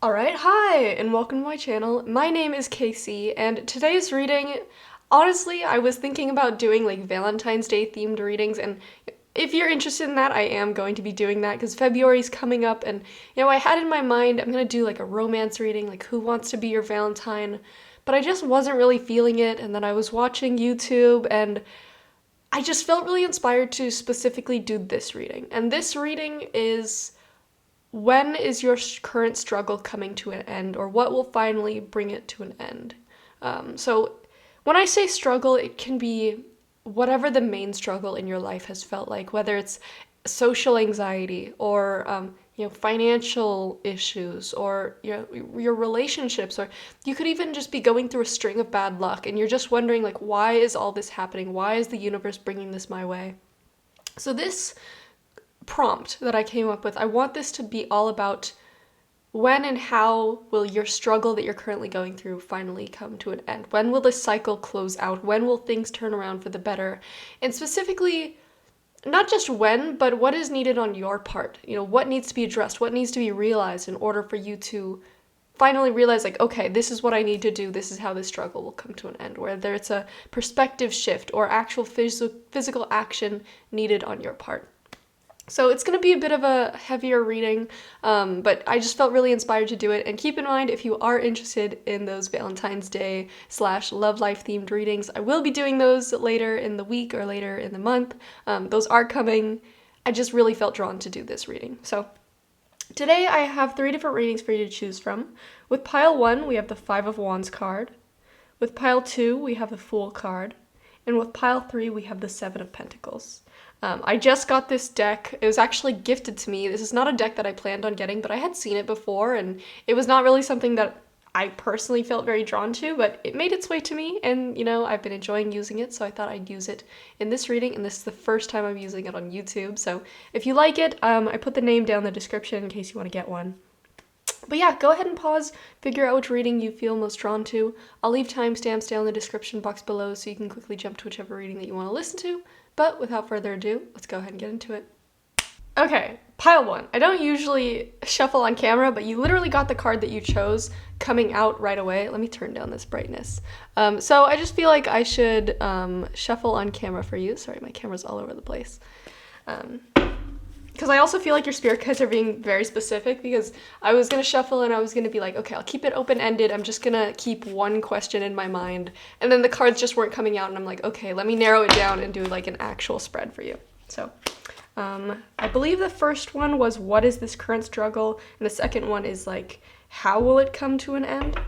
Alright, hi, and welcome to my channel. My name is Casey, and today's reading, honestly, I was thinking about doing like Valentine's Day themed readings, and if you're interested in that, I am going to be doing that because February's coming up, and I had in my mind I'm gonna do like a romance reading, like who wants to be your Valentine, but I just wasn't really feeling it, and then I was watching YouTube, and I just felt really inspired to specifically do this reading. And this reading is, when is your current struggle coming to an end, or what will finally bring it to an end? So when I say struggle, it can be whatever the main struggle in your life has felt like, whether it's social anxiety or financial issues, or your relationships, or you could even just be going through a string of bad luck and you're just wondering, like, why is all this happening? Why is the universe bringing this my way? So this prompt that I came up with, I want this to be all about when and how will your struggle that you're currently going through finally come to an end? When will this cycle close out? When will things turn around for the better? And specifically, not just when, but what is needed on your part? What needs to be addressed? What needs to be realized in order for you to finally realize, like, okay, this is what I need to do. This is how this struggle will come to an end. Whether it's a perspective shift or actual physical action needed on your part. So it's going to be a bit of a heavier reading, but I just felt really inspired to do it. And keep in mind, if you are interested in those Valentine's Day / love life themed readings, I will be doing those later in the week or later in the month. Those are coming. I just really felt drawn to do this reading. So today I have 3 different readings for you to choose from. With pile 1, we have the 5 of Wands card. With pile 2, we have the Fool card. And with pile 3, we have the 7 of Pentacles. I just got this deck. It was actually gifted to me. This is not a deck that I planned on getting, but I had seen it before, and it was not really something that I personally felt very drawn to, but it made its way to me, and I've been enjoying using it, so I thought I'd use it in this reading, and this is the first time I'm using it on YouTube, so if you like it, I put the name down in the description in case you want to get one. But yeah, go ahead and pause, figure out which reading you feel most drawn to. I'll leave timestamps down in the description box below so you can quickly jump to whichever reading that you want to listen to. But without further ado, let's go ahead and get into it. Okay, pile 1. I don't usually shuffle on camera, but you literally got the card that you chose coming out right away. Let me turn down this brightness. So I just feel like I should shuffle on camera for you. Sorry, my camera's all over the place. Because I also feel like your spirit guides are being very specific, because I was going to shuffle and I was going to be like, okay, I'll keep it open-ended. I'm just going to keep one question in my mind. And then the cards just weren't coming out and I'm like, okay, let me narrow it down and do like an actual spread for you. So I believe the first one was, what is this current struggle? And the second one is like, how will it come to an end?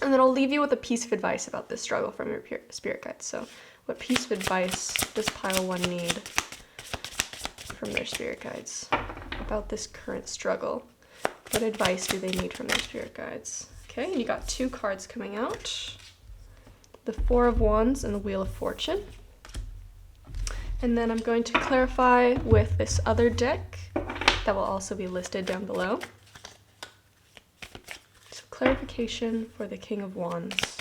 And then I'll leave you with a piece of advice about this struggle from your spirit guides. So what piece of advice does pile 1 need from their spirit guides about this current struggle? What advice do they need from their spirit guides? Okay, and you got 2 cards coming out. The 4 of Wands and the Wheel of Fortune. And then I'm going to clarify with this other deck that will also be listed down below. So clarification for the King of Wands.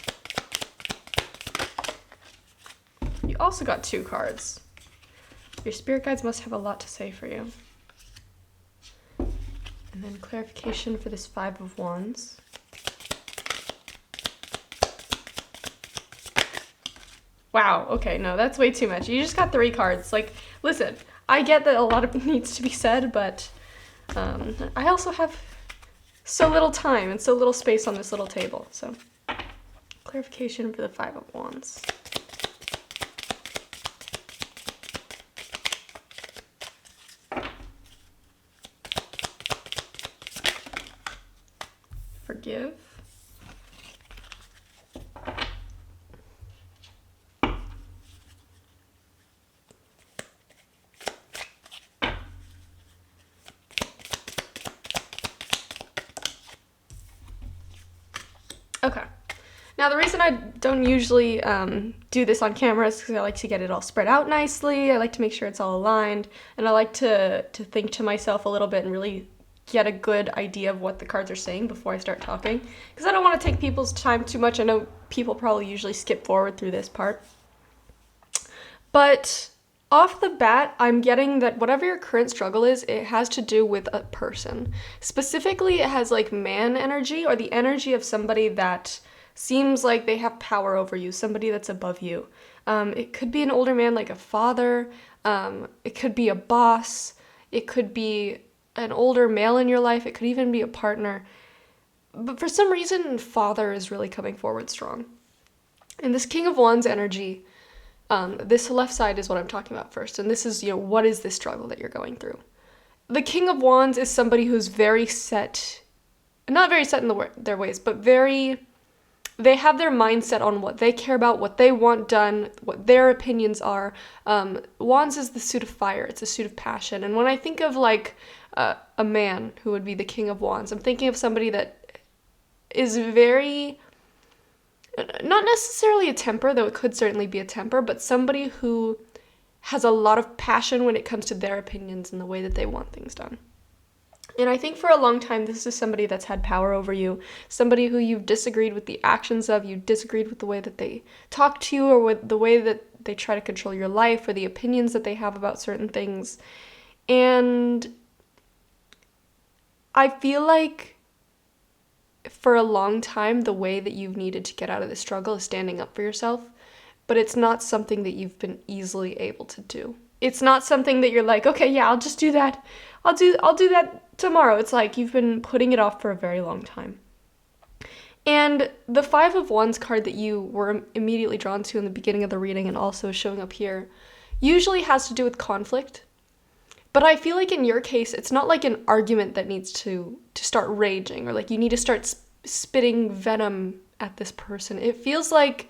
You also got 2 cards. Your spirit guides must have a lot to say for you. And then clarification for this 5 of Wands. Wow, okay, no, that's way too much. You just got 3 cards. Like, listen, I get that a lot of it needs to be said, but I also have so little time and so little space on this little table. So, clarification for the 5 of Wands. Forgive. Okay. Now the reason I don't usually do this on camera is because I like to get it all spread out nicely. I like to make sure it's all aligned, and I like to think to myself a little bit and really get a good idea of what the cards are saying before I start talking, because I don't want to take people's time too much. I know people probably usually skip forward through this part. But Off the bat, I'm getting that whatever your current struggle is, it has to do with a person. Specifically, it has like man energy, or the energy of somebody that seems like they have power over you, somebody that's above you. It could be an older man like a father, it could be a boss, it could be an older male in your life, it could even be a partner. But for some reason, father is really coming forward strong. And this King of Wands energy, this left side is what I'm talking about first. And this is, what is this struggle that you're going through? The King of Wands is somebody who's very set, not very set in their ways, but they have their mindset on what they care about, what they want done, what their opinions are. Wands is the suit of fire. It's a suit of passion. And when I think of like a man who would be the King of Wands, I'm thinking of somebody that is very, not necessarily a temper, though it could certainly be a temper, but somebody who has a lot of passion when it comes to their opinions and the way that they want things done. And I think for a long time, this is somebody that's had power over you, somebody who you've disagreed with the actions of, you disagreed with the way that they talk to you, or with the way that they try to control your life, or the opinions that they have about certain things. And I feel like for a long time, the way that you've needed to get out of this struggle is standing up for yourself, but it's not something that you've been easily able to do. It's not something that you're like, okay, yeah, I'll just do that. I'll do that tomorrow. It's like you've been putting it off for a very long time. And the Five of Wands card that you were immediately drawn to in the beginning of the reading and also showing up here usually has to do with conflict. But I feel like in your case, it's not like an argument that needs to start raging, or like you need to start spitting venom at this person. It feels like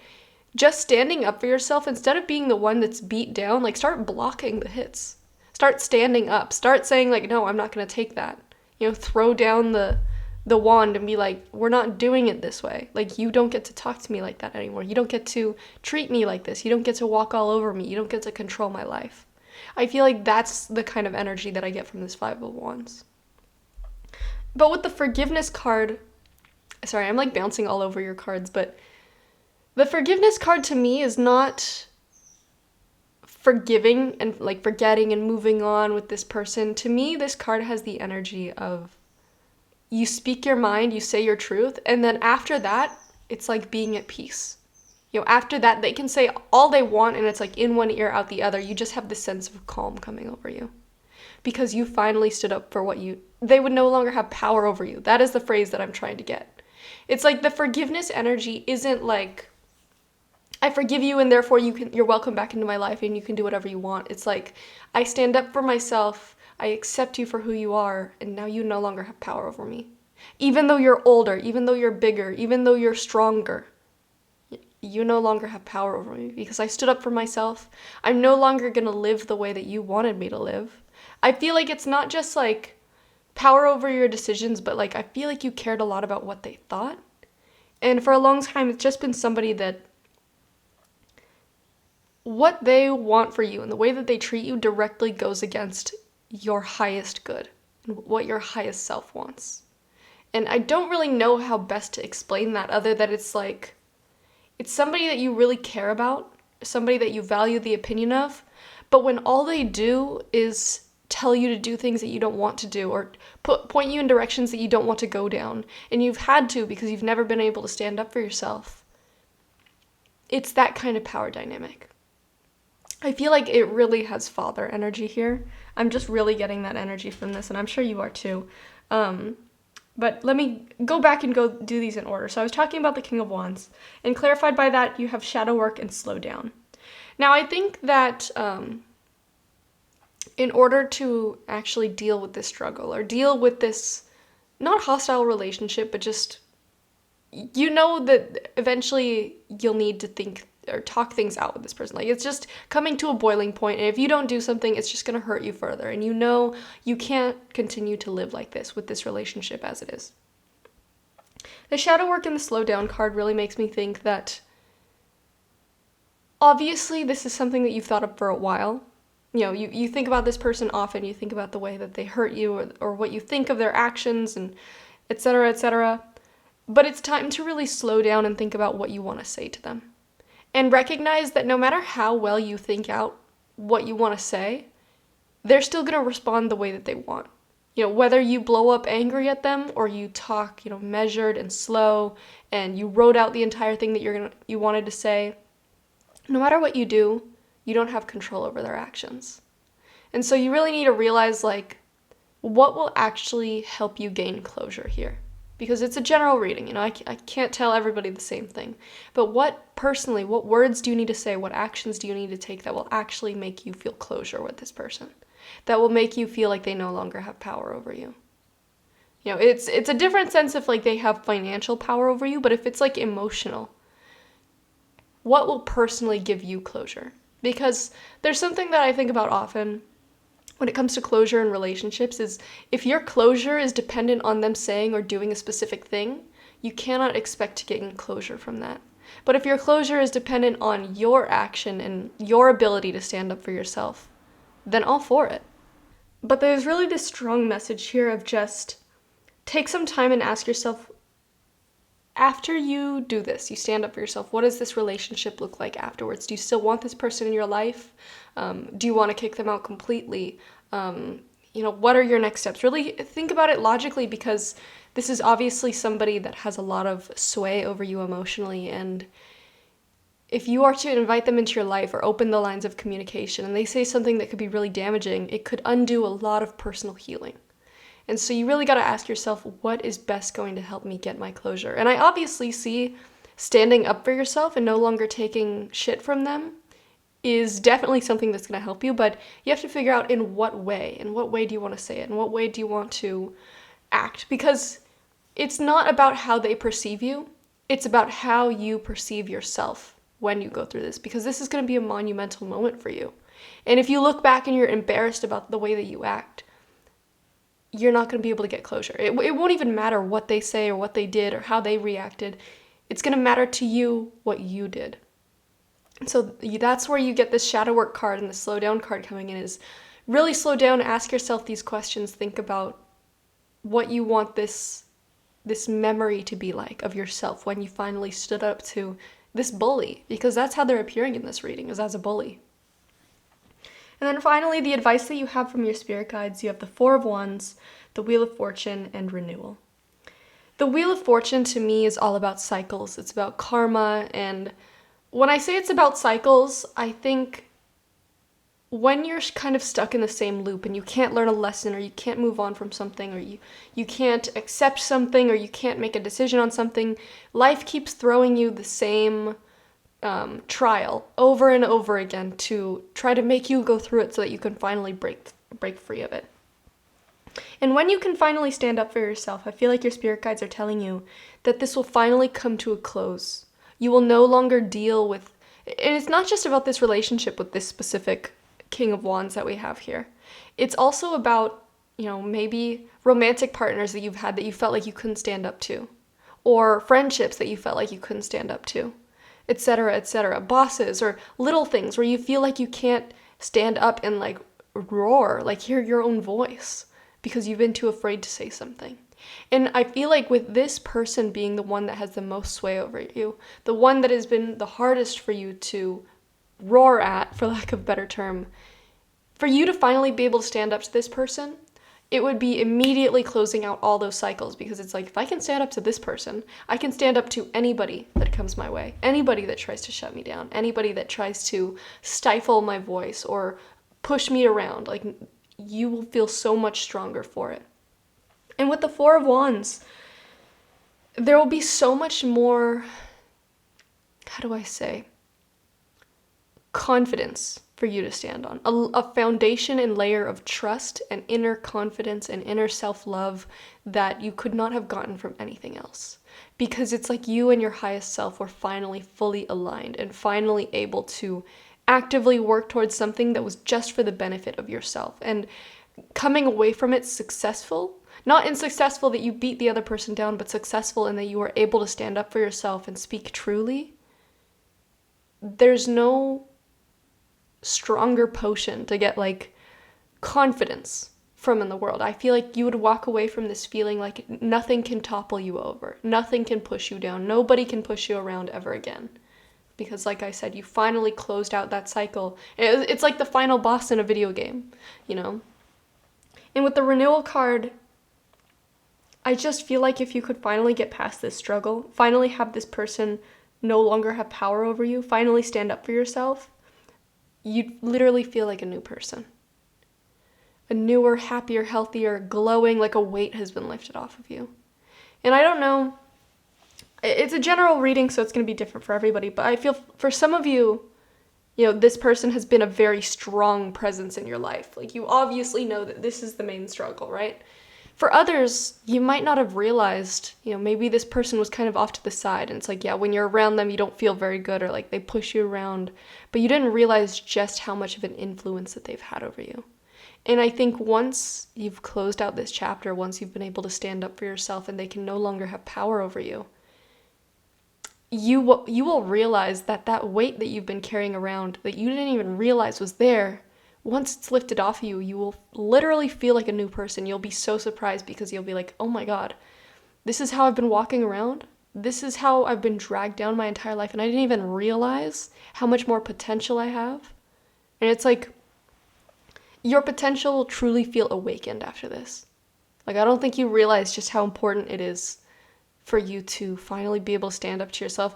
just standing up for yourself, instead of being the one that's beat down, like start blocking the hits. Start standing up. Start saying like, no, I'm not going to take that. Throw down the wand and be like, we're not doing it this way. Like, you don't get to talk to me like that anymore. You don't get to treat me like this. You don't get to walk all over me. You don't get to control my life. I feel like that's the kind of energy that I get from this Five of Wands. But with the forgiveness card, sorry, I'm like bouncing all over your cards, but the forgiveness card to me is not forgiving and like forgetting and moving on with this person. To me, this card has the energy of you speak your mind, you say your truth, and then after that, it's like being at peace. After that, they can say all they want, and it's like in one ear, out the other. You just have this sense of calm coming over you because you finally stood up for they would no longer have power over you. That is the phrase that I'm trying to get. It's like the forgiveness energy isn't like, I forgive you and therefore you're welcome back into my life and you can do whatever you want. It's like, I stand up for myself, I accept you for who you are, and now you no longer have power over me. Even though you're older, even though you're bigger, even though you're stronger, you no longer have power over me because I stood up for myself. I'm no longer going to live the way that you wanted me to live. I feel like it's not just like power over your decisions, but like I feel like you cared a lot about what they thought. And for a long time, it's just been somebody that what they want for you and the way that they treat you directly goes against your highest good and what your highest self wants. And I don't really know how best to explain that other than it's like, it's somebody that you really care about, somebody that you value the opinion of, but when all they do is tell you to do things that you don't want to do or point you in directions that you don't want to go down, and you've had to because you've never been able to stand up for yourself, it's that kind of power dynamic. I feel like it really has father energy here. I'm just really getting that energy from this, and I'm sure you are too. But let me go back and go do these in order. So I was talking about the King of Wands, and clarified by that, you have shadow work and slow down. Now, I think that in order to actually deal with this struggle or deal with this not hostile relationship, but just, that eventually you'll need to think or talk things out with this person. Like, it's just coming to a boiling point, and if you don't do something, it's just going to hurt you further, and you can't continue to live like this with this relationship as it is. The shadow work and the slow down card really makes me think that obviously this is something that you've thought of for a while. You think about this person often, you think about the way that they hurt you or what you think of their actions and etc., etc. But it's time to really slow down and think about what you want to say to them. And recognize that no matter how well you think out what you want to say, they're still going to respond the way that they want. Whether you blow up angry at them or you talk, measured and slow, and you wrote out the entire thing that you wanted to say, no matter what you do, you don't have control over their actions. And so you really need to realize, what will actually help you gain closure here? Because it's a general reading, I can't tell everybody the same thing. But what words do you need to say, what actions do you need to take that will actually make you feel closure with this person? That will make you feel like they no longer have power over you. It's a different sense if they have financial power over you, but if it's emotional, what will personally give you closure? Because there's something that I think about often when it comes to closure in relationships is if your closure is dependent on them saying or doing a specific thing, you cannot expect to gain closure from that. But if your closure is dependent on your action and your ability to stand up for yourself, then all for it. But there's really this strong message here of just take some time and ask yourself, after you do this, you stand up for yourself, what does this relationship look like afterwards? Do you still want this person in your life? Do you want to kick them out completely? What are your next steps? Really think about it logically, because this is obviously somebody that has a lot of sway over you emotionally, and if you are to invite them into your life or open the lines of communication and they say something that could be really damaging, it could undo a lot of personal healing. And so you really got to ask yourself, what is best going to help me get my closure? And I obviously see standing up for yourself and no longer taking shit from them is definitely something that's going to help you, but you have to figure out in what way do you want to say it, in what way do you want to act, because it's not about how they perceive you, it's about how you perceive yourself when you go through this, because this is going to be a monumental moment for you. And if you look back and you're embarrassed about the way that you act, you're not going to be able to get closure. It won't even matter what they say or what they did or how they reacted. It's going to matter to you what you did. So that's where you get this shadow work card and the slow down card coming in, is really slow down, ask yourself these questions, think about what you want this memory to be like of yourself when you finally stood up to this bully, because that's how they're appearing in this reading, is as a bully. And then finally, the advice that you have from your spirit guides, you have the Four of Wands, the Wheel of Fortune, and Renewal. The Wheel of Fortune to me is all about cycles. It's about karma, and when I say it's about cycles, I think when you're kind of stuck in the same loop and you can't learn a lesson, or you can't move on from something, or you can't accept something, or you can't make a decision on something, life keeps throwing you the same trial over and over again to try to make you go through it so that you can finally break free of it. And when you can finally stand up for yourself, I feel like your spirit guides are telling you that this will finally come to a close. You will no longer deal with, and it's not just about this relationship with this specific King of Wands that we have here. It's also about, maybe romantic partners that you've had that you felt like you couldn't stand up to, or friendships that you felt like you couldn't stand up to, etc., etc. Bosses or little things where you feel like you can't stand up and roar, hear your own voice because you've been too afraid to say something. And I feel like with this person being the one that has the most sway over you, the one that has been the hardest for you to roar at, for lack of a better term, for you to finally be able to stand up to this person, it would be immediately closing out all those cycles, because it's if I can stand up to this person, I can stand up to anybody that comes my way, anybody that tries to shut me down, anybody that tries to stifle my voice or push me around. You will feel so much stronger for it. And with the Four of Wands, there will be so much more, confidence for you to stand on. A foundation and layer of trust and inner confidence and inner self-love that you could not have gotten from anything else. Because it's you and your highest self were finally fully aligned and finally able to actively work towards something that was just for the benefit of yourself. And coming away from it successful, not in successful that you beat the other person down, but successful in that you were able to stand up for yourself and speak truly. There's no stronger potion to get confidence from in the world. I feel like you would walk away from this feeling like nothing can topple you over. Nothing can push you down. Nobody can push you around ever again. because like I said, you finally closed out that cycle. It's like the final boss in a video game, you know? And with the renewal card, I just feel like if you could finally get past this struggle, finally have this person no longer have power over you, finally stand up for yourself, you'd literally feel like a new person. A newer, happier, healthier, glowing, like a weight has been lifted off of you. And I don't know, it's a general reading, so it's going to be different for everybody, but I feel for some of you, you know, this person has been a very strong presence in your life. Like, you obviously know that this is the main struggle, right? For others, you might not have realized, you know, maybe this person was kind of off to the side, and it's like, yeah, when you're around them, you don't feel very good, or like they push you around, but you didn't realize just how much of an influence that they've had over you. And I think once you've closed out this chapter, once you've been able to stand up for yourself and they can no longer have power over you, you will realize that that weight that you've been carrying around that you didn't even realize was there, once it's lifted off of you, you will literally feel like a new person. You'll be so surprised because you'll be like, oh my God, this is how I've been walking around. This is how I've been dragged down my entire life, and I didn't even realize how much more potential I have. And it's like, your potential will truly feel awakened after this. Like, I don't think you realize just how important it is for you to finally be able to stand up to yourself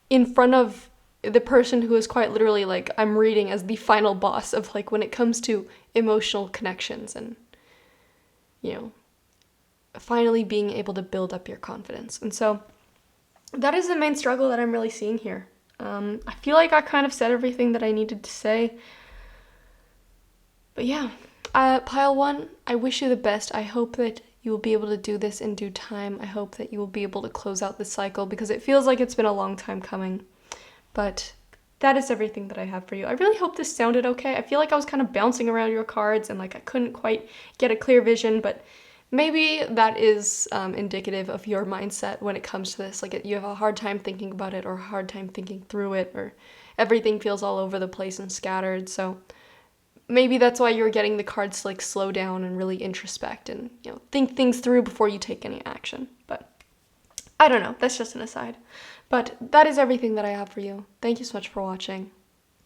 in front of the person who is quite literally, like, I'm reading as the final boss of, like, when it comes to emotional connections and, you know, finally being able to build up your confidence. And so that is the main struggle that I'm really seeing here. I feel like I kind of said everything that I needed to say. But yeah, pile one, I wish you the best. I hope that you will be able to do this in due time. I hope that you will be able to close out this cycle because it feels like it's been a long time coming. But that is everything that I have for you. I really hope this sounded okay. I feel like I was kind of bouncing around your cards and like I couldn't quite get a clear vision, but maybe that is indicative of your mindset when it comes to this. Like, you have a hard time thinking about it or a hard time thinking through it, or everything feels all over the place and scattered. So maybe that's why you're getting the cards to like slow down and really introspect and, you know, think things through before you take any action. But I don't know, that's just an aside. But that is everything that I have for you. Thank you so much for watching.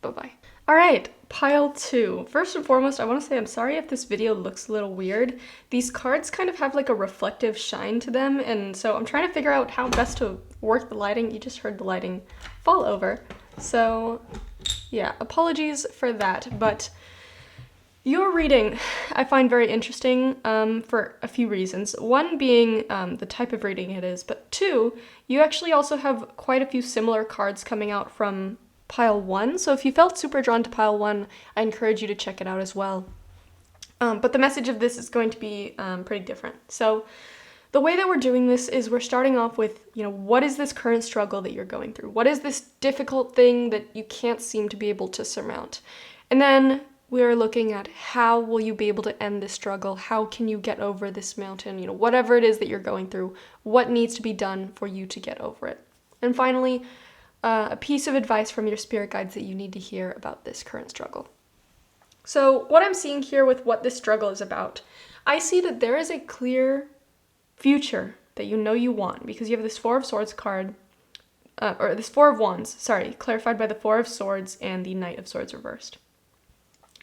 Bye-bye. All right, pile two. First and foremost, I want to say I'm sorry if this video looks a little weird. These cards kind of have like a reflective shine to them, and so I'm trying to figure out how best to work the lighting. You just heard the lighting fall over. So yeah, apologies for that, but your reading I find very interesting for a few reasons. One being the type of reading it is, but two, you actually also have quite a few similar cards coming out from pile one. So if you felt super drawn to pile one, I encourage you to check it out as well. But the message of this is going to be pretty different. So the way that we're doing this is we're starting off with, you know, what is this current struggle that you're going through? What is this difficult thing that you can't seem to be able to surmount? And then we're looking at how will you be able to end this struggle? How can you get over this mountain? You know, whatever it is that you're going through, what needs to be done for you to get over it? And finally, a piece of advice from your spirit guides that you need to hear about this current struggle. So what I'm seeing here with what this struggle is about, I see that there is a clear future that you know you want because you have this Four of Swords card, or this Four of Wands, sorry, clarified by the Four of Swords and the Knight of Swords reversed.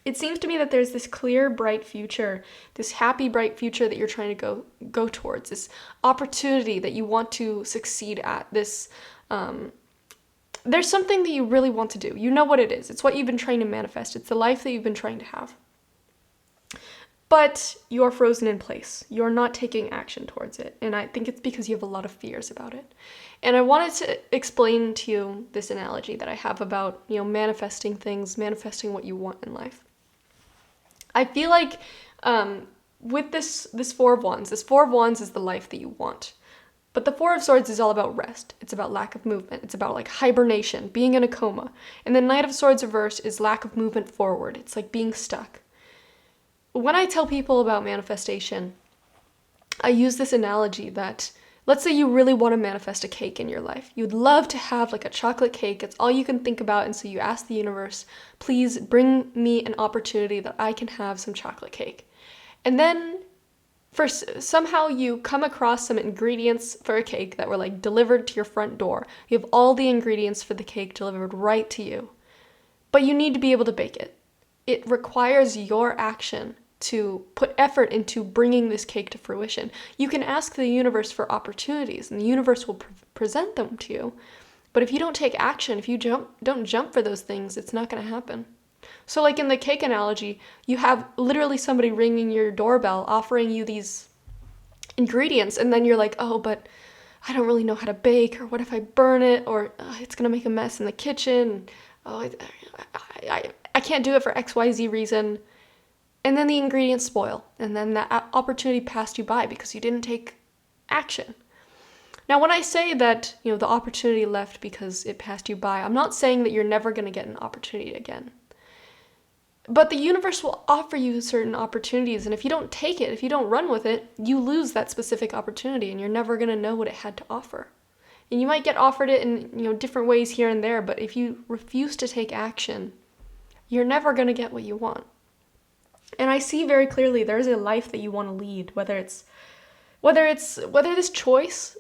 It seems to me that there's this clear, bright future, this happy, bright future that you're trying to go towards, this opportunity that you want to succeed at, this, there's something that you really want to do. You know what it is. It's what you've been trying to manifest. It's the life that you've been trying to have. But you're frozen in place. You're not taking action towards it. And I think it's because you have a lot of fears about it. And I wanted to explain to you this analogy that I have about, you know, manifesting things, manifesting what you want in life. I feel like with this Four of Wands, this Four of Wands is the life that you want. But the Four of Swords is all about rest. It's about lack of movement. It's about like hibernation, being in a coma. And the Knight of Swords reversed is lack of movement forward. It's like being stuck. When I tell people about manifestation, I use this analogy that, let's say you really want to manifest a cake in your life. You'd love to have like a chocolate cake. It's all you can think about. And so you ask the universe, please bring me an opportunity that I can have some chocolate cake. And then First, somehow you come across some ingredients for a cake that were like delivered to your front door. You have all the ingredients for the cake delivered right to you, but you need to be able to bake it. It requires your action to put effort into bringing this cake to fruition. You can ask the universe for opportunities, and the universe will present them to you. But if you don't take action, if you don't jump for those things, it's not going to happen. So like in the cake analogy, you have literally somebody ringing your doorbell, offering you these ingredients, and then you're like, oh, but I don't really know how to bake, or what if I burn it, or it's going to make a mess in the kitchen. Oh, I can't do it for XYZ reason. And then the ingredients spoil, and then that opportunity passed you by because you didn't take action. Now, when I say that, the opportunity left because it passed you by, I'm not saying that you're never going to get an opportunity again. But the universe will offer you certain opportunities, and if you don't take it, if you don't run with it, you lose that specific opportunity, and you're never going to know what it had to offer. And you might get offered it in, different ways here and there, but if you refuse to take action, you're never going to get what you want. And I see very clearly there's a life that you want to lead, whether this choice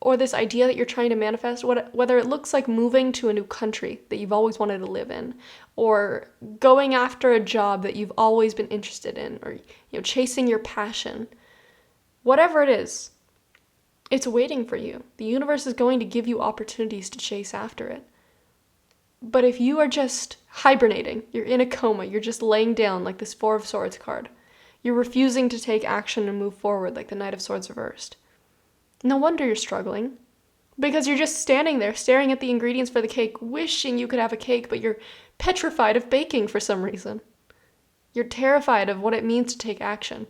or this idea that you're trying to manifest, whether it looks like moving to a new country that you've always wanted to live in, or going after a job that you've always been interested in, or chasing your passion. Whatever it is, it's waiting for you. The universe is going to give you opportunities to chase after it. But if you are just hibernating, you're in a coma, you're just laying down like this Four of Swords card, you're refusing to take action and move forward like the Knight of Swords reversed, no wonder you're struggling. Because you're just standing there staring at the ingredients for the cake, wishing you could have a cake, but you're petrified of baking for some reason. You're terrified of what it means to take action.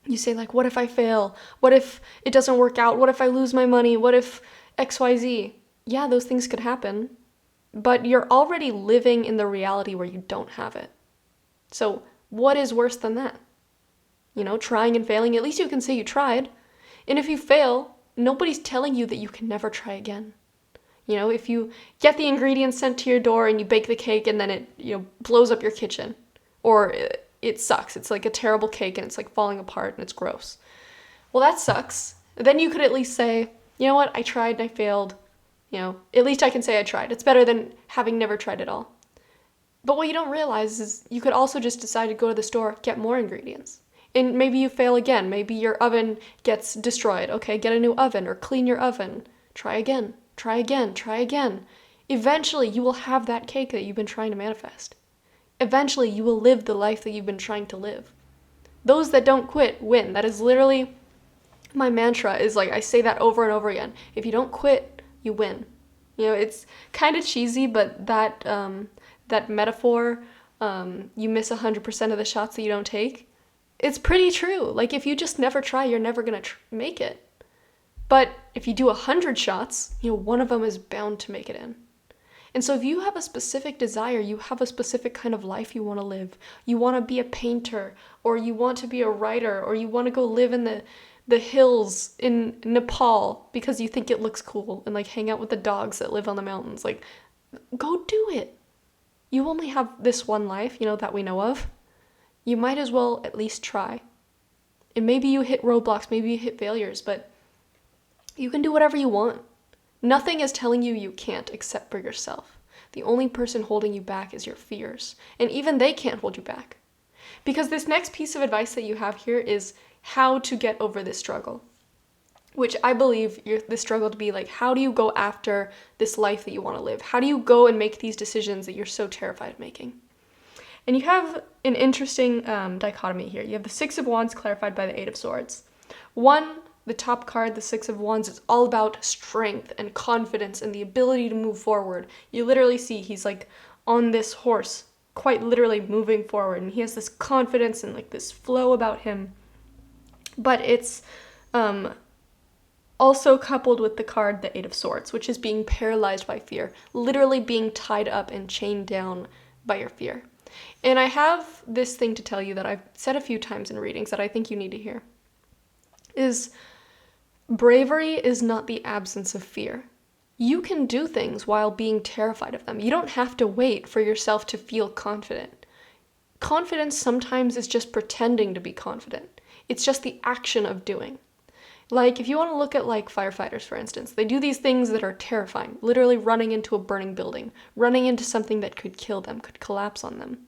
You say like, what if I fail? What if it doesn't work out? What if I lose my money? What if XYZ? Yeah, those things could happen. But you're already living in the reality where you don't have it. So what is worse than that? Trying and failing, at least you can say you tried. And if you fail, nobody's telling you that you can never try again. If you get the ingredients sent to your door and you bake the cake and then it, blows up your kitchen, or it sucks. It's like a terrible cake and it's like falling apart and it's gross. Well, that sucks. Then you could at least say, you know what, I tried and I failed. At least I can say I tried. It's better than having never tried at all. But what you don't realize is you could also just decide to go to the store, get more ingredients. And maybe you fail again. Maybe your oven gets destroyed. Okay, get a new oven or clean your oven. Try again, try again, try again. Eventually, you will have that cake that you've been trying to manifest. Eventually, you will live the life that you've been trying to live. Those that don't quit win. That is literally my mantra, is like I say that over and over again. If you don't quit, you win. It's kind of cheesy, but that metaphor, you miss 100% of the shots that you don't take, it's pretty true. Like if you just never try, you're never gonna make it. But if you do 100 shots, one of them is bound to make it in. And so if you have a specific desire, you have a specific kind of life you want to live. You want to be a painter, or you want to be a writer, or you want to go live in the hills in Nepal because you think it looks cool and like hang out with the dogs that live on the mountains. Like, go do it. You only have this one life, that we know of. You might as well at least try. And maybe you hit roadblocks, maybe you hit failures, but you can do whatever you want. Nothing is telling you you can't except for yourself. The only person holding you back is your fears, and even they can't hold you back. Because this next piece of advice that you have here is how to get over this struggle, which I believe the struggle to be like, how do you go after this life that you want to live? How do you go and make these decisions that you're so terrified of making? And you have an interesting dichotomy here. You have the Six of Wands clarified by the Eight of Swords. The top card, the Six of Wands, is all about strength and confidence and the ability to move forward. You literally see he's like on this horse, quite literally moving forward, and he has this confidence and like this flow about him. But it's also coupled with the card, the Eight of Swords, which is being paralyzed by fear, literally being tied up and chained down by your fear. And I have this thing to tell you that I've said a few times in readings that I think you need to hear, is bravery is not the absence of fear. You can do things while being terrified of them. You don't have to wait for yourself to feel confident. Confidence sometimes is just pretending to be confident. It's just the action of doing. Like, if you want to look at, like, firefighters, for instance, they do these things that are terrifying, literally running into a burning building, running into something that could kill them, could collapse on them.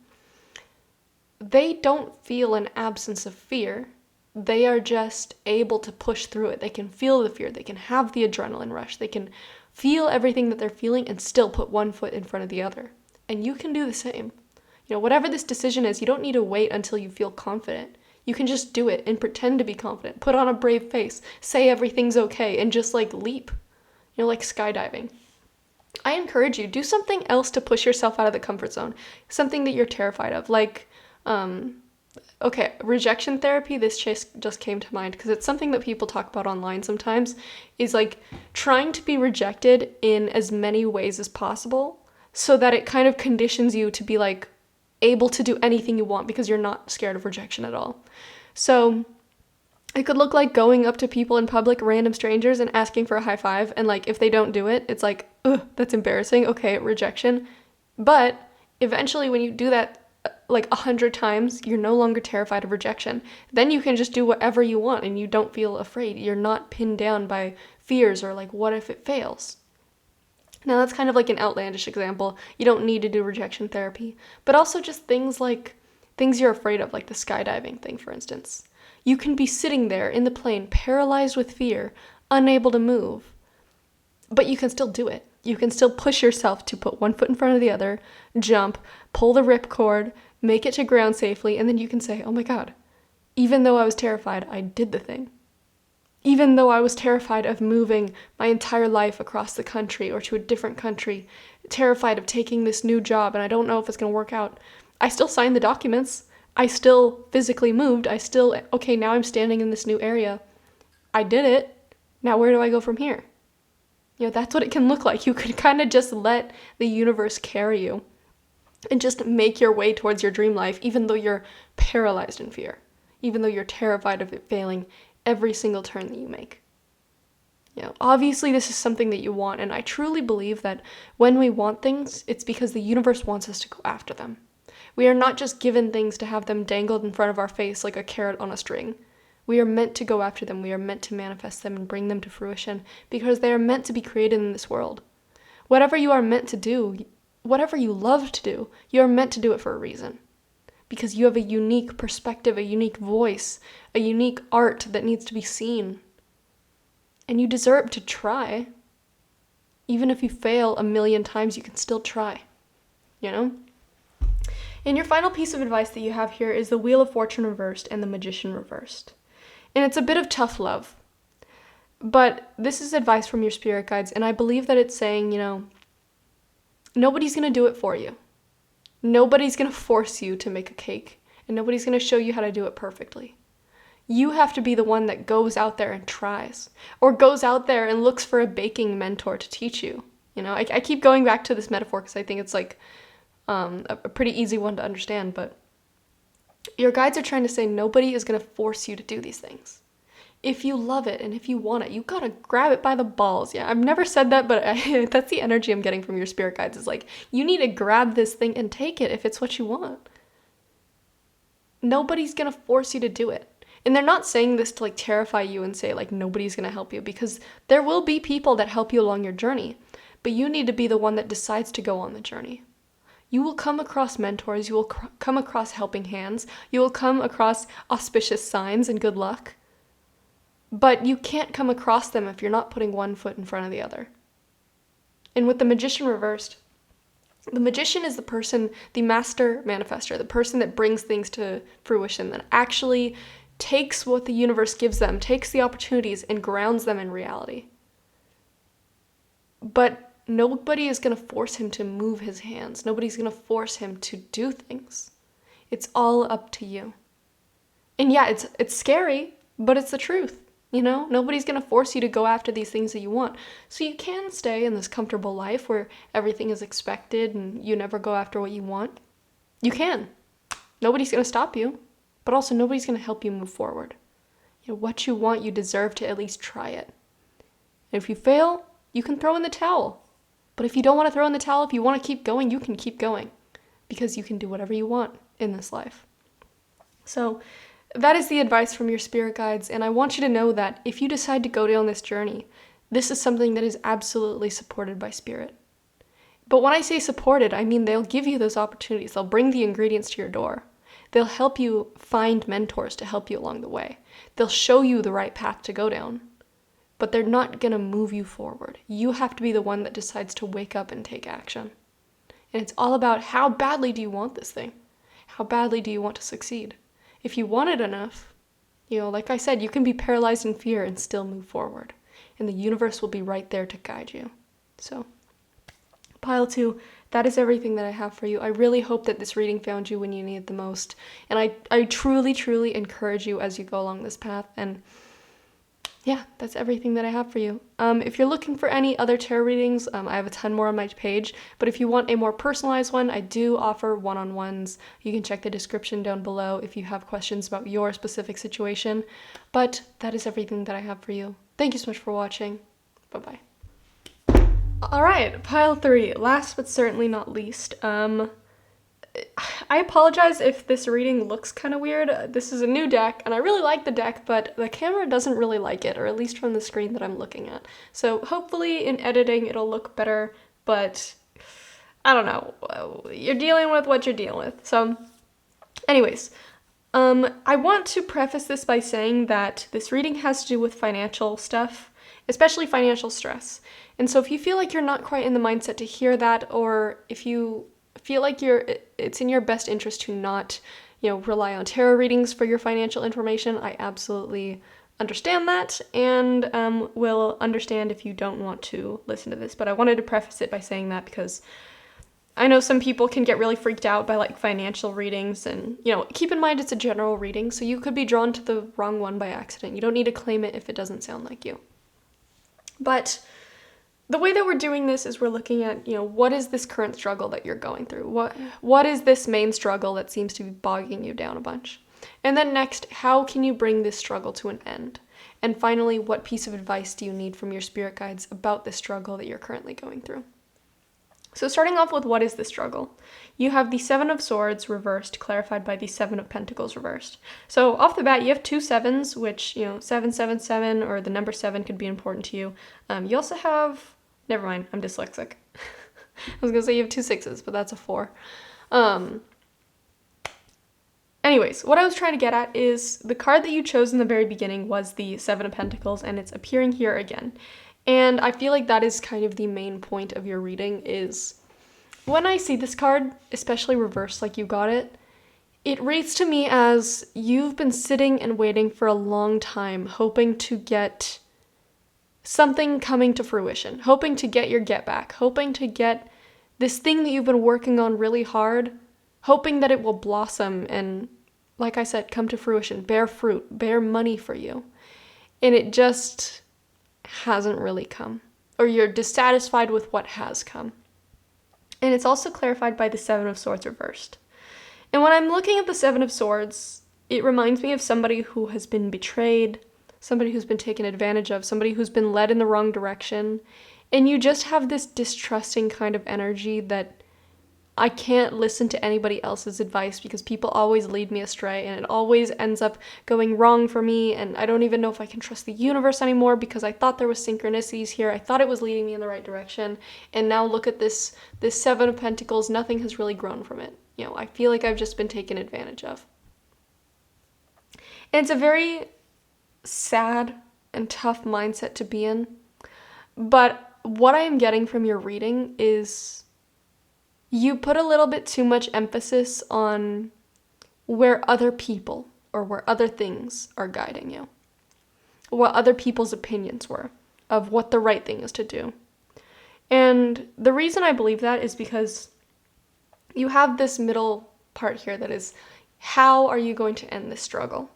They don't feel an absence of fear. They are just able to push through it. They can feel the fear. They can have the adrenaline rush. They can feel everything that they're feeling and still put one foot in front of the other. And you can do the same. Whatever this decision is, you don't need to wait until you feel confident. You can just do it and pretend to be confident. Put on a brave face. Say everything's okay and just, like, leap. Like skydiving. I encourage you, do something else to push yourself out of the comfort zone. Something that you're terrified of. Like, rejection therapy, this just came to mind because it's something that people talk about online sometimes, is like trying to be rejected in as many ways as possible so that it kind of conditions you to be like able to do anything you want because you're not scared of rejection at all. So it could look like going up to people in public, random strangers, and asking for a high five, and like if they don't do it, it's like, ugh, that's embarrassing, okay, rejection. But eventually when you do that like 100 times, you're no longer terrified of rejection. Then you can just do whatever you want and you don't feel afraid. You're not pinned down by fears or like, what if it fails? Now that's kind of like an outlandish example. You don't need to do rejection therapy, but also just things you're afraid of, like the skydiving thing, for instance. You can be sitting there in the plane, paralyzed with fear, unable to move, but you can still do it. You can still push yourself to put one foot in front of the other, jump, pull the ripcord, make it to ground safely, and then you can say, oh my God, even though I was terrified, I did the thing. Even though I was terrified of moving my entire life across the country or to a different country, terrified of taking this new job and I don't know if it's going to work out, I still signed the documents. I still physically moved. Okay, now I'm standing in this new area. I did it. Now where do I go from here? That's what it can look like. You could kind of just let the universe carry you and just make your way towards your dream life, even though you're paralyzed in fear, even though you're terrified of it failing every single turn that you make. Obviously this is something that you want, and I truly believe that when we want things, it's because the universe wants us to go after them. We are not just given things to have them dangled in front of our face like a carrot on a string. We are meant to go after them. We are meant to manifest them and bring them to fruition because they are meant to be created in this world. Whatever you are meant to do, whatever you love to do, you are meant to do it for a reason. Because you have a unique perspective, a unique voice, a unique art that needs to be seen. And you deserve to try. Even if you fail 1,000,000 times, you can still try. And your final piece of advice that you have here is the Wheel of Fortune reversed and the Magician reversed. And it's a bit of tough love. But this is advice from your spirit guides, and I believe that it's saying, nobody's going to do it for you. Nobody's going to force you to make a cake, and nobody's going to show you how to do it perfectly. You have to be the one that goes out there and tries, or goes out there and looks for a baking mentor to teach you. I keep going back to this metaphor because I think it's like a pretty easy one to understand, but your guides are trying to say nobody is going to force you to do these things. If you love it and if you want it, you gotta grab it by the balls. Yeah, I've never said that, but that's the energy I'm getting from your spirit guides. Is like, you need to grab this thing and take it if it's what you want. Nobody's gonna force you to do it. And they're not saying this to like terrify you and say like nobody's gonna help you, because there will be people that help you along your journey, but you need to be the one that decides to go on the journey. You will come across mentors, you will come across helping hands, you will come across auspicious signs and good luck. But you can't come across them if you're not putting one foot in front of the other. And with the Magician reversed, the magician is the person, the master manifestor, the person that brings things to fruition, that actually takes what the universe gives them, takes the opportunities and grounds them in reality. But nobody is going to force him to move his hands. Nobody's going to force him to do things. It's all up to you. And yeah, it's scary, but it's the truth. Nobody's going to force you to go after these things that you want. So you can stay in this comfortable life where everything is expected and you never go after what you want. You can. Nobody's going to stop you, but also nobody's going to help you move forward. What you want, you deserve to at least try it. And if you fail, you can throw in the towel. But if you don't want to throw in the towel, if you want to keep going, you can keep going, because you can do whatever you want in this life. So that is the advice from your spirit guides, and I want you to know that if you decide to go down this journey, this is something that is absolutely supported by spirit. But when I say supported, I mean they'll give you those opportunities. They'll bring the ingredients to your door. They'll help you find mentors to help you along the way. They'll show you the right path to go down. But they're not going to move you forward. You have to be the one that decides to wake up and take action. And it's all about how badly do you want this thing? How badly do you want to succeed? If you want it enough, like I said, you can be paralyzed in fear and still move forward. And the universe will be right there to guide you. So, Pile 2, that is everything that I have for you. I really hope that this reading found you when you need it the most. And I truly, truly encourage you as you go along this path. And yeah, that's everything that I have for you. If you're looking for any other tarot readings, I have a ton more on my page. But if you want a more personalized one, I do offer one-on-ones. You can check the description down below if you have questions about your specific situation. But that is everything that I have for you. Thank you so much for watching. Bye-bye. Alright, Pile 3, last but certainly not least. I apologize if this reading looks kind of weird. This is a new deck, and I really like the deck, but the camera doesn't really like it, or at least from the screen that I'm looking at. So hopefully in editing it'll look better, but I don't know. You're dealing with what you're dealing with. So anyways, I want to preface this by saying that this reading has to do with financial stuff, especially financial stress. And so if you feel like you're not quite in the mindset to hear that, or if you feel like it's in your best interest to not, rely on tarot readings for your financial information, I absolutely understand that, and will understand if you don't want to listen to this. But I wanted to preface it by saying that because I know some people can get really freaked out by financial readings, and keep in mind it's a general reading, so you could be drawn to the wrong one by accident. You don't need to claim it if it doesn't sound like you. But the way that we're doing this is we're looking at, what is this current struggle that you're going through? What is this main struggle that seems to be bogging you down a bunch? And then next, how can you bring this struggle to an end? And finally, what piece of advice do you need from your spirit guides about this struggle that you're currently going through? So starting off with what is the struggle? You have the Seven of Swords reversed, clarified by the Seven of Pentacles reversed. So off the bat, you have 2 sevens, which, 777, or the number 7 could be important to you. You also have... Never mind, I'm dyslexic. I was gonna say you have 2 6s, but that's a 4. Anyways, what I was trying to get at is the card that you chose in the very beginning was the Seven of Pentacles, and it's appearing here again. And I feel like that is kind of the main point of your reading is, when I see this card, especially reversed like you got it, it reads to me as you've been sitting and waiting for a long time, hoping to get something coming to fruition, hoping to get your get back, hoping to get this thing that you've been working on really hard, hoping that it will blossom and, like I said, come to fruition, bear fruit, bear money for you. And it just hasn't really come, or you're dissatisfied with what has come. And it's also clarified by the Seven of Swords reversed. And when I'm looking at the Seven of Swords, it reminds me of somebody who has been betrayed, somebody who's been taken advantage of, somebody who's been led in the wrong direction, and you just have this distrusting kind of energy that I can't listen to anybody else's advice because people always lead me astray, and it always ends up going wrong for me, and I don't even know if I can trust the universe anymore because I thought there was synchronicities here, I thought it was leading me in the right direction, and now look at this Seven of Pentacles, nothing has really grown from it. I feel like I've just been taken advantage of. And it's a very sad and tough mindset to be in, but what I am getting from your reading is you put a little bit too much emphasis on where other people or where other things are guiding you, what other people's opinions were of what the right thing is to do. And the reason I believe that is because you have this middle part here that is, how are you going to end this struggle?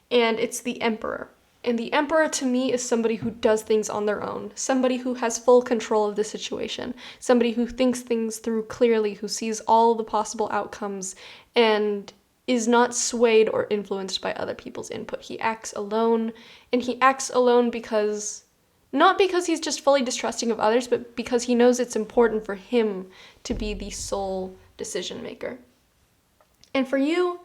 And it's the Emperor. And the Emperor to me is somebody who does things on their own, somebody who has full control of the situation, somebody who thinks things through clearly, who sees all the possible outcomes and is not swayed or influenced by other people's input. He acts alone, and he acts alone not because he's just fully distrusting of others, but because he knows it's important for him to be the sole decision maker. And for you,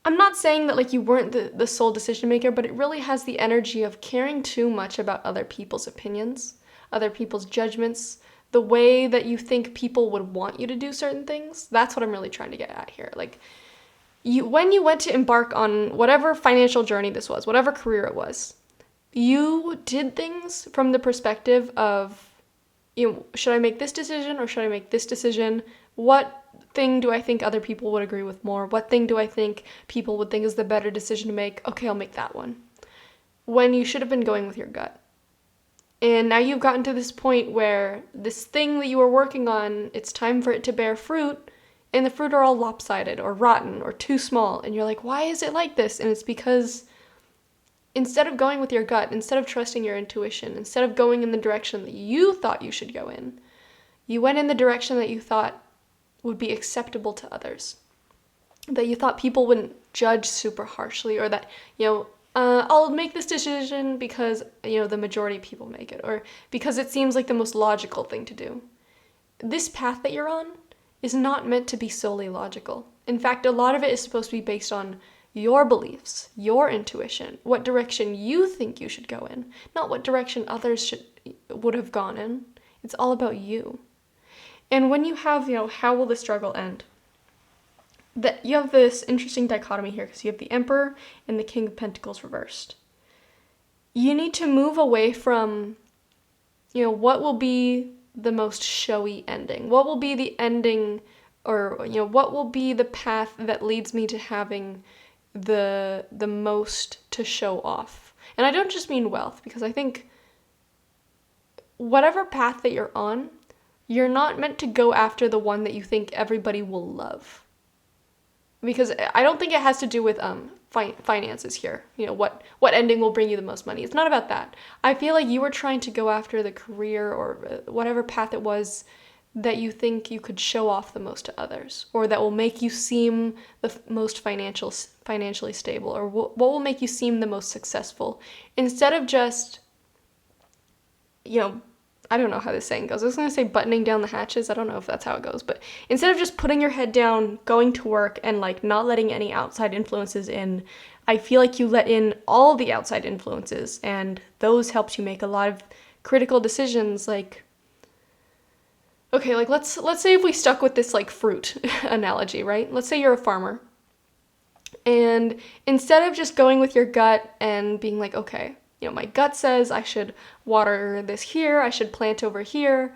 I'm not saying that like you weren't the sole decision maker, but it really has the energy of caring too much about other people's opinions, other people's judgments, the way that you think people would want you to do certain things. That's what I'm really trying to get at here. Like when you went to embark on whatever financial journey this was, whatever career it was, you did things from the perspective of, should I make this decision or should I make this decision? What thing do I think other people would agree with more? What thing do I think people would think is the better decision to make? Okay, I'll make that one. When you should have been going with your gut. And now you've gotten to this point where this thing that you were working on, it's time for it to bear fruit, and the fruit are all lopsided or rotten or too small. And you're like, why is it like this? And it's because instead of going with your gut, instead of trusting your intuition, instead of going in the direction that you thought you should go in, you went in the direction that you thought would be acceptable to others, that you thought people wouldn't judge super harshly, or that, I'll make this decision because, the majority of people make it, or because it seems like the most logical thing to do. This path that you're on is not meant to be solely logical. In fact, a lot of it is supposed to be based on your beliefs, your intuition, what direction you think you should go in, not what direction others would have gone in. It's all about you. And when you have, how will the struggle end? That you have this interesting dichotomy here, because you have the Emperor and the King of Pentacles reversed. You need to move away from, what will be the most showy ending? What will be the ending, or, what will be the path that leads me to having the most to show off? And I don't just mean wealth, because I think whatever path that you're on, you're not meant to go after the one that you think everybody will love. Because I don't think it has to do with finances here. What ending will bring you the most money. It's not about that. I feel like you were trying to go after the career or whatever path it was that you think you could show off the most to others, or that will make you seem the most financially stable, or what will make you seem the most successful, instead of just, I don't know how this saying goes. I was going to say buttoning down the hatches. I don't know if that's how it goes. But instead of just putting your head down, going to work, and not letting any outside influences in, I feel like you let in all the outside influences, and those helps you make a lot of critical decisions. Okay, let's say if we stuck with this fruit analogy, right? Let's say you're a farmer. And instead of just going with your gut and being like, okay, my gut says I should water this here, I should plant over here,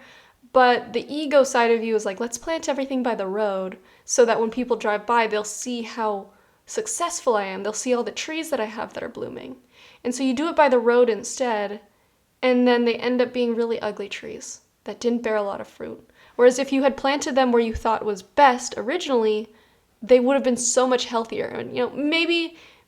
but the ego side of you is like, let's plant everything by the road so that when people drive by, they'll see how successful I am. They'll see all the trees that I have that are blooming. And so you do it by the road instead, and then they end up being really ugly trees that didn't bear a lot of fruit. Whereas if you had planted them where you thought was best originally, they would have been so much healthier. And,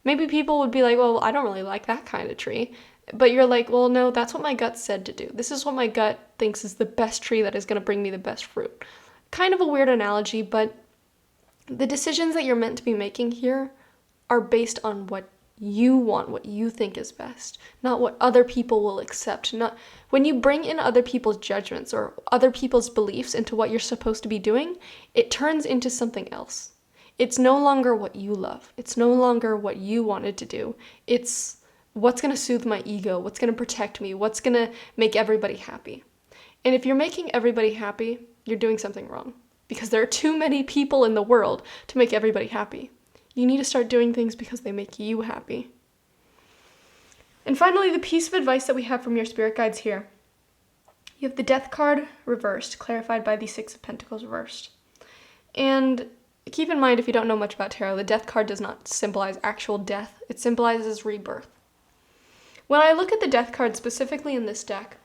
maybe people would be like, well, I don't really like that kind of tree. But you're like, well, no, that's what my gut said to do. This is what my gut thinks is the best tree that is going to bring me the best fruit. Kind of a weird analogy, but the decisions that you're meant to be making here are based on what you want, what you think is best, not what other people will accept. Not when you bring in other people's judgments or other people's beliefs into what you're supposed to be doing, it turns into something else. It's no longer what you love. It's no longer what you wanted to do. It's what's going to soothe my ego, what's going to protect me, what's going to make everybody happy. And if you're making everybody happy, you're doing something wrong, because there are too many people in the world to make everybody happy. You need to start doing things because they make you happy. And finally, the piece of advice that we have from your spirit guides here. You have the Death card reversed, clarified by the Six of Pentacles reversed. And keep in mind, if you don't know much about tarot, the Death card does not symbolize actual death. It symbolizes rebirth. When I look at the Death card specifically in this deck,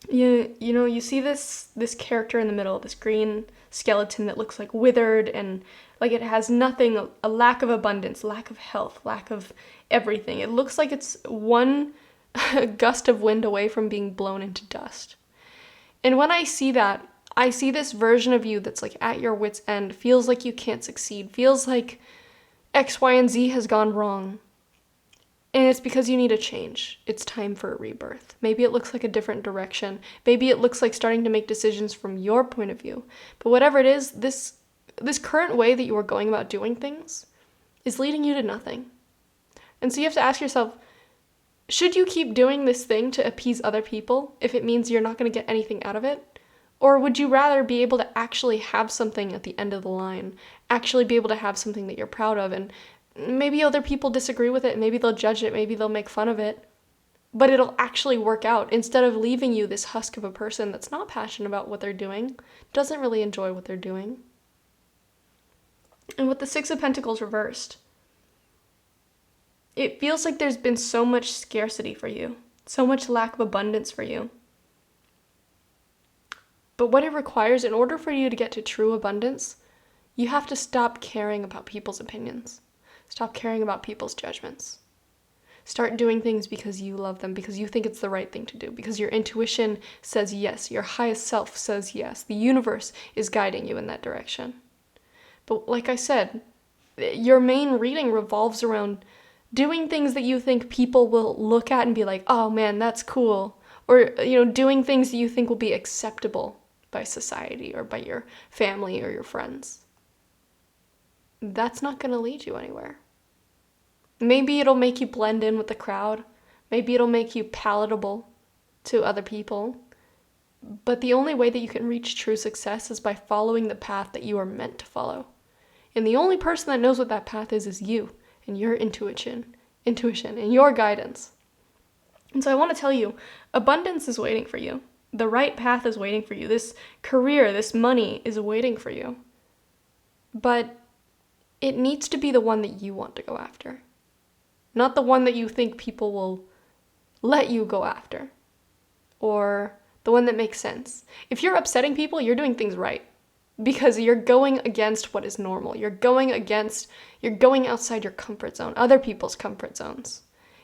you see this character in the middle, this green skeleton that looks like withered and like it has nothing, a lack of abundance, lack of health, lack of everything. It looks like it's one gust of wind away from being blown into dust. And when I see that, I see this version of you that's at your wit's end, feels like you can't succeed, feels like X, Y, and Z has gone wrong. And it's because you need a change. It's time for a rebirth. Maybe it looks like a different direction. Maybe it looks like starting to make decisions from your point of view. But whatever it is, this current way that you are going about doing things is leading you to nothing. And so you have to ask yourself, should you keep doing this thing to appease other people if it means you're not going to get anything out of it? Or would you rather be able to actually have something at the end of the line, actually be able to have something that you're proud of, and maybe other people disagree with it, maybe they'll judge it, maybe they'll make fun of it, but it'll actually work out instead of leaving you this husk of a person that's not passionate about what they're doing, doesn't really enjoy what they're doing. And with the Six of Pentacles reversed, it feels like there's been so much scarcity for you, so much lack of abundance for you. But what it requires, in order for you to get to true abundance, you have to stop caring about people's opinions. Stop caring about people's judgments. Start doing things because you love them, because you think it's the right thing to do, because your intuition says yes, your highest self says yes. The universe is guiding you in that direction. But like I said, your main reading revolves around doing things that you think people will look at and be like, oh man, that's cool. Or, doing things that you think will be acceptable by society or by your family or your friends. That's not going to lead you anywhere. Maybe it'll make you blend in with the crowd. Maybe it'll make you palatable to other people. But the only way that you can reach true success is by following the path that you are meant to follow. And the only person that knows what that path is you and your intuition and your guidance. And so I want to tell you, abundance is waiting for you. The right path is waiting for you. This career, this money is waiting for you. But it needs to be the one that you want to go after. Not the one that you think people will let you go after. Or the one that makes sense. If you're upsetting people, you're doing things right. Because you're going against what is normal. You're going outside your comfort zone, other people's comfort zones.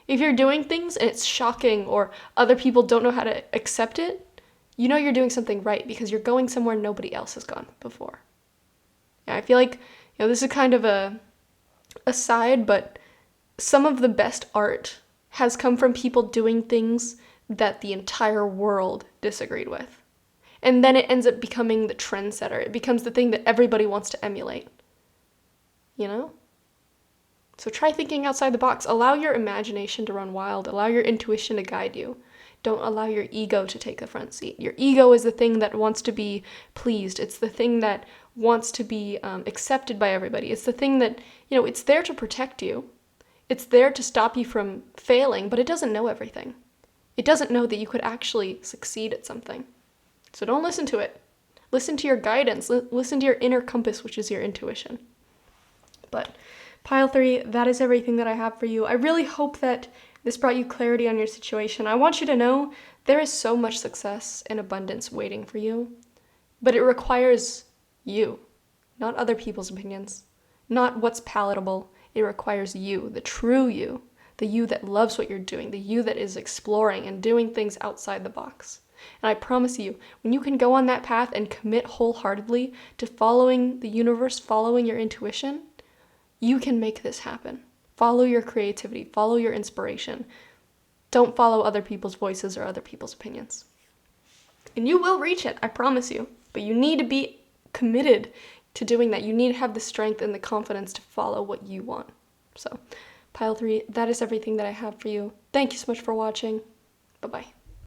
If you're doing things and it's shocking or other people don't know how to accept it, you know you're doing something right because you're going somewhere nobody else has gone before. Yeah, I feel like, this is kind of a aside, but some of the best art has come from people doing things that the entire world disagreed with. And then it ends up becoming the trendsetter. It becomes the thing that everybody wants to emulate. So try thinking outside the box. Allow your imagination to run wild. Allow your intuition to guide you. Don't allow your ego to take the front seat. Your ego is the thing that wants to be pleased. It's the thing that wants to be accepted by everybody. It's the thing that, it's there to protect you. It's there to stop you from failing, but it doesn't know everything. It doesn't know that you could actually succeed at something. So don't listen to it. Listen to your guidance. Listen to your inner compass, which is your intuition. But pile 3, that is everything that I have for you. I really hope that this brought you clarity on your situation. I want you to know there is so much success and abundance waiting for you, but it requires you, not other people's opinions, not what's palatable. It requires you, the true you, the you that loves what you're doing, the you that is exploring and doing things outside the box. And I promise you, when you can go on that path and commit wholeheartedly to following the universe, following your intuition, you can make this happen. Follow your creativity, follow your inspiration. Don't follow other people's voices or other people's opinions. And you will reach it, I promise you. But you need to be committed to doing that. You need to have the strength and the confidence to follow what you want. So, pile 3, that is everything that I have for you. Thank you so much for watching. Bye-bye.